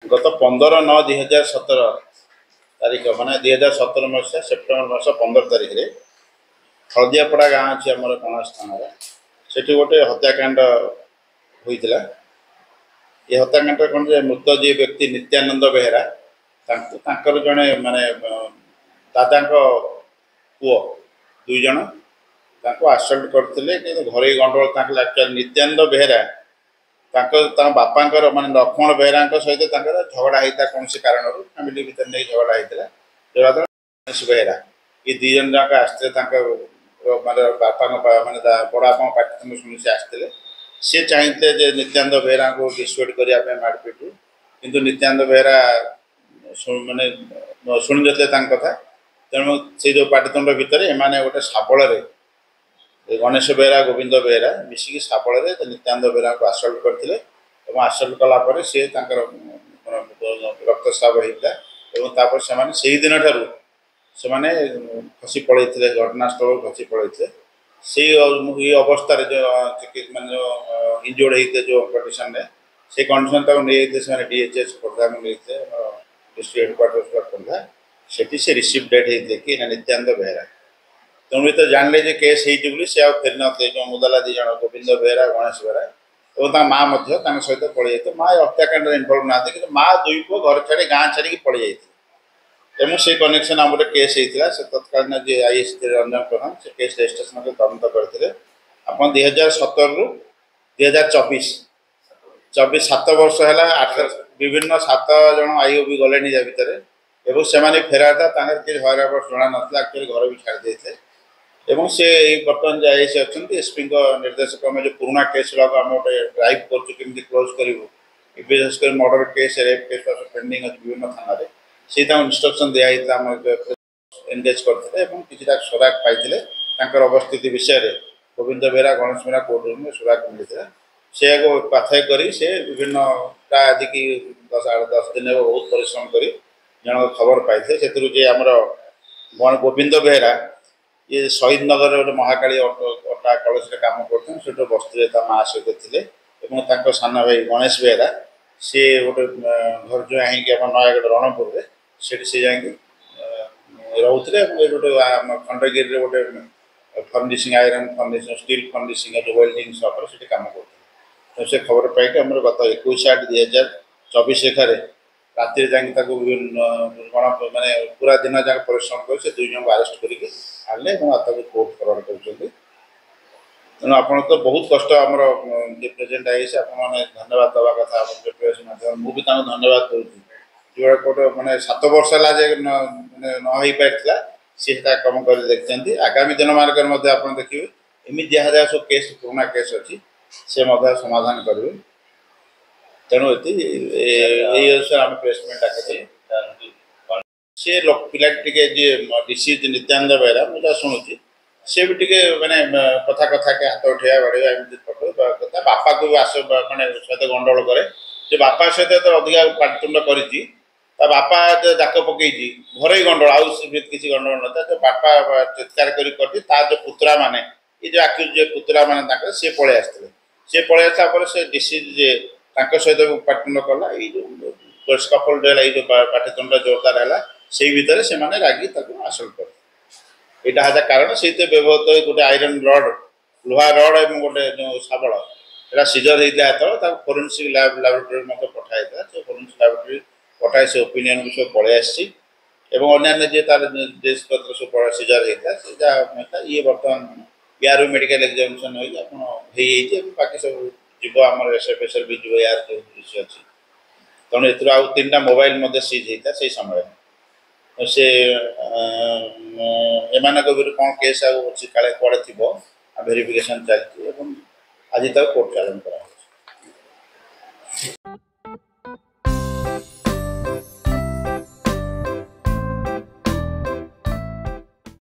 गत 15/9/2017 तारीख माने 2017 मसीहा सेप्टेम्बर मास 15 तारीख रे हलदियापड़ा गाँ अच्छी आम कणास थाना से गोटे हत्याकांड होता। ये हत्याकांड कौन जे मृत जी व्यक्ति नित्यानंद बेहेरा जड़े माने दादा पुओ दुई जन आसल्ट करते घर गंडगोल एक्चुअली नित्यानंद बेहेरा बापा माने लक्ष्मण बेहेरा सहित झगड़ा होता कौन से कारण फैमिली भर नहीं झगड़ा होता जो बेहेरा ये दी जन जाक आसते माने बापा माने बड़ापा पाठ्यक्रम शुणी से आसते सी चाहिए नित्यानंद बेहेरा को डिस्ट्रोड करने मारपीट किंतु नित्यानंद बेहेरा माने शुणी देते कथा तेणु से जो पाटितुंड भितर एमाने गोटे शाबल गणेश बेहेरा गोविंद बेहेरा मिसिकी शाबल नित्यानंद बेहेरा को आसल्ट करते आसल्ट कलापर सी रक्तस्राव होता से दिन ठार से खसी पड़े घटनास्थल खसी पड़े से ये अवस्था जो माने इंजोर्ड होते जो कंडीशन से कंडीशन नहीं डीएचएस खोर्धा में नहीं डिस्ट्रिक्ट हेडक्वार्टर खोर्धा से रिसीव डेट होते कि नित्यानंद बेहेरा तेणु तो जानले जे केस होती से फेरी नते जो मुदाला दी जन गोविंद बेहेरा गणेश बेहेरा और माँ सहित पड़े जाते माँ हत्याकांड इनवल्व ना कि माँ दुई पुओ घर छाड़ी गाँ छाड़ी पड़े जाते तेणु से कनेक्शन आम गोटे केस होता से तत्कालीन जी आईएस रंजन प्रधान से केस रजिस्ट्रेशन तदंत करते आप 2017 रु 2024 7 वर्ष है विभिन्न 7 जन आईओ भी गले भितर एवं से फेराता किसी हर जना ना एक्चुअली घर भी छाड़ी देते एवं से बर्तमान जो आईएस अच्छा एसपी निर्देश क्रम जो पुराना केस गुलाक आम गोटे ड्राइव करके क्लोज करूँ विशेषकर murder case rape case pending अच्छे विभिन्न थाना से इंस्ट्रक्शन दिखाई एनगेज करते किसी सोराक पाई अवस्थिति विषय में गोविंद बेहेरा गणेश बेहेरा कोर्ट रूम में सोराक मिलता से पाथय कर विभिन्न प्राय आज की 10 दिन बहुत परिश्रम कर जन खबर पाई से आमर गोविंद बेहेरा ये शहीद नगर गोटे महाकाली अटा कलश कम करते बस्ती माँ सहित थे सान भाई गणेश बेहेरा सी गोटे घर जो नयागढ़ रणपुर से जाकि रोते गोटे खंडगिरी गोटे furnishing iron furnishing steel furnishing जो वेल्डिंग सप से कम करते से खबर पाई आम गत 21/8/2024 रेखार राति गण माने पूरा दिन जाक परिश्रम कर से 2 जन को आरेस्ट करके आने कोर्ट फरवर्ड कर तेणु आप तो बहुत कष्ट आमर प्रेजेंट आई से आपने धन्यवाद दवा कथा मुझे धन्यवाद दूँ जो गोटे मैंने 7 वर्ष है न हो पारा सी कम कर देखते आगामी दिन मानक आप देखिए एमती जहाँ जहाँ सब केस पुराना केस अच्छी से समाधान करेंगे तेणु ये आम प्रेसमेंट डाक सी पिला डिसीज नित्यानंद बेहेरा मुझे शुणुची सी भी टे मैंने कथा कथा के हाथ उठा बढ़िया कथा बापा को भी आस मैंने सहित गंडगोल करे जो बापा सहित तो अधिका पाटितुंड कर बापा डाक पकई घर ही गंडगोल आउ किसी गंडगोल ना तो बापा चित्कार कर पुतरा माने ये जो आक्यूज जो पुतरा माने सी पलि आसते सी पलि आसला से डिसीज जे सहित पाटितुंड कला जो स्कफोल्ड है जो पाटितुंड जोरदार है से भितर से रागी आसल्ट कर यहाँ है कारण से व्यवहृत गोटे आयरन रड लुहा रड और गोटे जो शाबल यहाँ सीजर होता है फोरेंसिक लैबोरेटरी पठाई से फोरेंसिक लैबोरेटरी पठाई से ओपिनियन भी सब पलि अन्य जी तार ड्रेस पत्र सब सीजर होता है जहाँ ये बर्तमान यार मेडिकल एग्जामिनेशन हो बाकी सब जीव आम एसएफएसएल भी जीव यार जो दृश्य अच्छी तेणु ए आउ 3टा मोबाइल सीज होता से समय से एम कौन केस अच्छी काले कड़े थी भेरिफिकेशन चलती आज तक कोर्ट चालान करा।